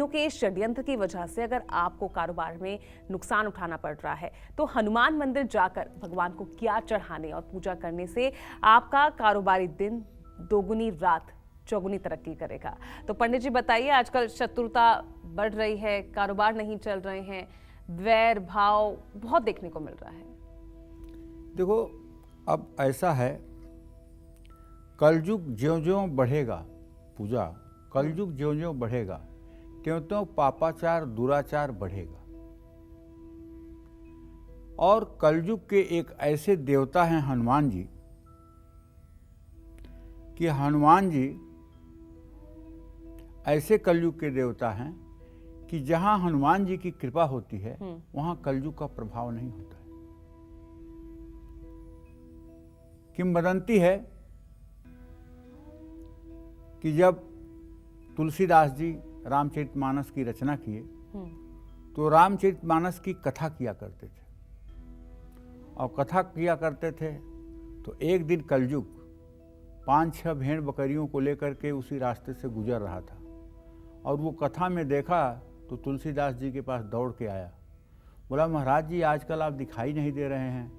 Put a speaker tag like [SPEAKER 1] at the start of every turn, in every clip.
[SPEAKER 1] अपराधियों के षड्यंत्र की वजह से अगर आपको कारोबार में नुकसान उठाना पड़ रहा है तो हनुमान मंदिर जाकर भगवान को क्या चढ़ाने और पूजा करने से आपका कारोबारी दिन दोगुनी रात चौगुनी तरक्की करेगा। तो पंडित जी बताइए, आजकल शत्रुता बढ़ रही है, कारोबार नहीं चल रहे हैं, वैर भाव बहुत देखने को मिल रहा है।
[SPEAKER 2] देखो, अब ऐसा है, कलयुग ज्यों-ज्यों बढ़ेगा, पूजा कलयुग ज्यों-ज्यों बढ़ेगा त्यों-त्यों पापाचार दुराचार बढ़ेगा। और कलयुग के एक ऐसे देवता हैं हनुमान जी कि हनुमान जी ऐसे कलयुग के देवता हैं कि जहां हनुमान जी की कृपा होती है वहां कलयुग का प्रभाव नहीं होता है। किंवदंती है कि जब तुलसीदास जी रामचरितमानस की रचना किए तो रामचरितमानस की कथा किया करते थे, और कथा किया करते थे तो एक दिन कलयुग 5-6 भेड़ बकरियों को लेकर के उसी रास्ते से गुजर रहा था, और वो कथा में देखा तो तुलसीदास जी के पास दौड़ के आया, बोला महाराज जी आजकल आप दिखाई नहीं दे रहे हैं,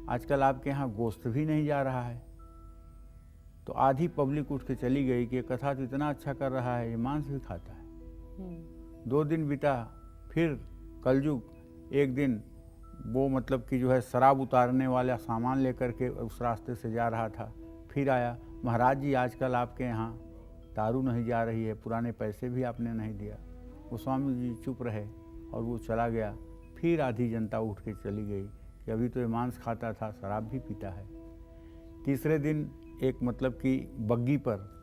[SPEAKER 2] आजकल आपके यहाँ गोश्त भी नहीं जा रहा है। तो आधी पब्लिक उठ के चली गई कि कथा तो इतना अच्छा कर रहा है, ये मांस भी खाता है। 2 दिन बीता, फिर कलयुग एक दिन वो मतलब कि जो है शराब उतारने वाला सामान लेकर के उस रास्ते से जा रहा था, फिर आया, महाराज जी आजकल आपके यहाँ दारू नहीं जा रही है, पुराने पैसे भी आपने नहीं दिया। गोस्वामी जी चुप रहे और वो चला गया। फिर आधी जनता उठ के चली गई कि अभी तो ये मांस खाता था, शराब भी पीता है। तीसरे दिन एक मतलब कि बग्गी पर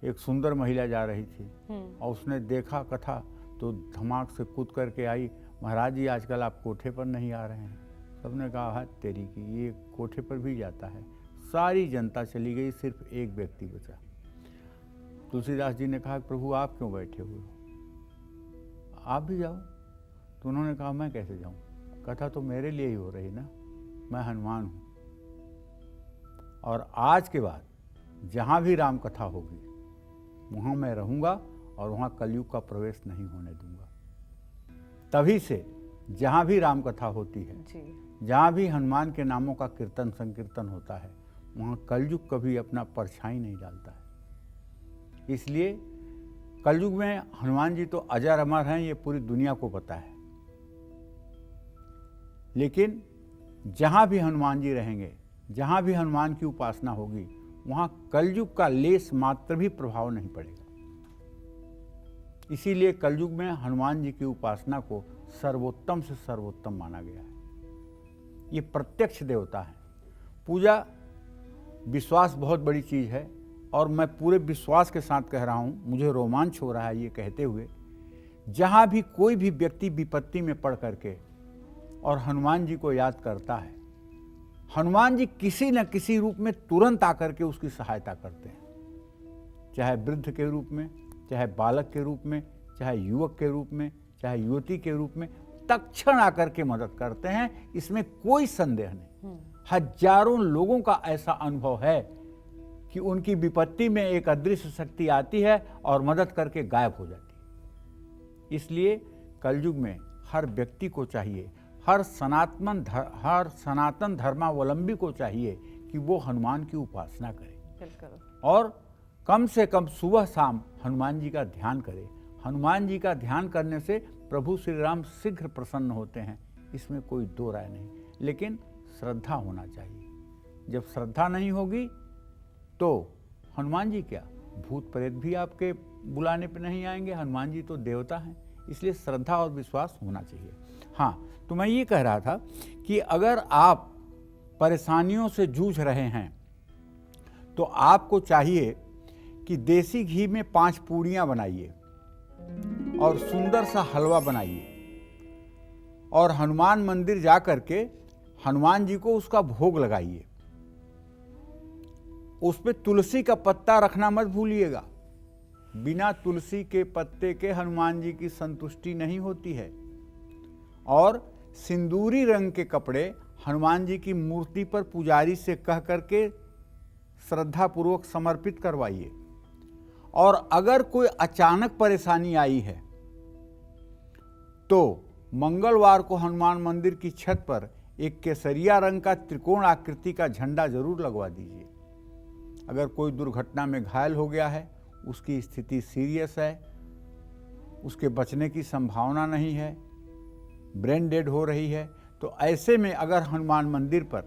[SPEAKER 2] एक सुंदर महिला जा रही थी और उसने देखा कथा तो धमाक से कूद करके आई, महाराज जी आजकल आप कोठे पर नहीं आ रहे हैं। सबने कहा हाथ तेरी की, ये कोठे पर भी जाता है। सारी जनता चली गई, सिर्फ एक व्यक्ति बचा। तुलसीदास जी ने कहा प्रभु आप क्यों बैठे हुए हो, आप भी जाओ। तो उन्होंने कहा मैं कैसे जाऊं, कथा तो मेरे लिए ही हो रही ना, मैं हनुमान हूं, और आज के बाद जहां भी राम कथा होगी वहां मैं रहूंगा और वहां कलयुग का प्रवेश नहीं होने दूंगा। तभी से जहां भी राम कथा होती है, जहां भी हनुमान के नामों का कीर्तन संकीर्तन होता है, वहां कलयुग कभी अपना परछाई नहीं डालता है। इसलिए कलयुग में हनुमान जी तो अजर अमर हैं, ये पूरी दुनिया को पता है। लेकिन जहां भी हनुमान जी रहेंगे, जहां भी हनुमान की उपासना होगी, वहां कलयुग का लेस मात्र भी प्रभाव नहीं पड़ेगा। इसीलिए कलयुग में हनुमान जी की उपासना को सर्वोत्तम से सर्वोत्तम माना गया है। ये प्रत्यक्ष देवता है। पूजा विश्वास बहुत बड़ी चीज है, और मैं पूरे विश्वास के साथ कह रहा हूं, मुझे रोमांच हो रहा है ये कहते हुए, जहां भी कोई भी व्यक्ति विपत्ति में पड़ करके और हनुमान जी को याद करता है, हनुमान जी किसी न किसी रूप में तुरंत आकर के उसकी सहायता करते हैं। चाहे वृद्ध के रूप में, चाहे बालक के रूप में, चाहे युवक के रूप में, चाहे युवती के रूप में, तत्क्षण आकर के मदद करते हैं। इसमें कोई संदेह नहीं। हजारों लोगों का ऐसा अनुभव है कि उनकी विपत्ति में एक अदृश्य शक्ति आती है और मदद करके गायब हो जाती है। इसलिए कलयुग में हर व्यक्ति को चाहिए, हर सनातन धर्मावलंबी को चाहिए कि वो हनुमान की उपासना करे, और कम से कम सुबह शाम हनुमान जी का ध्यान करे। हनुमान जी का ध्यान करने से प्रभु श्री राम शीघ्र प्रसन्न होते हैं, इसमें कोई दो राय नहीं। लेकिन श्रद्धा होना चाहिए। जब श्रद्धा नहीं होगी तो हनुमान जी क्या, भूत प्रेत भी आपके बुलाने पे नहीं आएंगे। हनुमान जी तो देवता हैं, इसलिए श्रद्धा और विश्वास होना चाहिए। हाँ, तो मैं ये कह रहा था कि अगर आप परेशानियों से जूझ रहे हैं तो आपको चाहिए कि देसी घी में 5 पूड़ियाँ बनाइए और सुंदर सा हलवा बनाइए, और हनुमान मंदिर जा करके हनुमान जी को उसका भोग लगाइए। उस पे तुलसी का पत्ता रखना मत भूलिएगा। बिना तुलसी के पत्ते के हनुमान जी की संतुष्टि नहीं होती है। और सिंदूरी रंग के कपड़े हनुमान जी की मूर्ति पर पुजारी से कह करके श्रद्धा पूर्वक समर्पित करवाइए। और अगर कोई अचानक परेशानी आई है तो मंगलवार को हनुमान मंदिर की छत पर एक केसरिया रंग का त्रिकोण आकृति का झंडा जरूर लगवा दीजिए। अगर कोई दुर्घटना में घायल हो गया है, उसकी स्थिति सीरियस है, उसके बचने की संभावना नहीं है, ब्रेन डेड हो रही है, तो ऐसे में अगर हनुमान मंदिर पर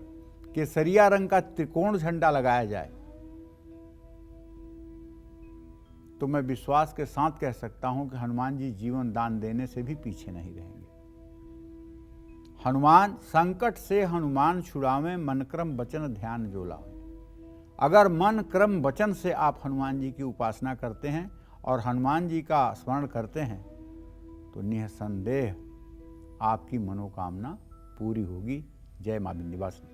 [SPEAKER 2] केसरिया रंग का त्रिकोण झंडा लगाया जाए तो मैं विश्वास के साथ कह सकता हूं कि हनुमान जी जीवन दान देने से भी पीछे नहीं रहेंगे। हनुमान संकट से हनुमान छुड़ावे, मन क्रम वचन ध्यान जो लावे। अगर मन क्रम वचन से आप हनुमान जी की उपासना करते हैं और हनुमान जी का स्मरण करते हैं तो निसंदेह आपकी मनोकामना पूरी होगी। जय मां विंध्यवासिनी।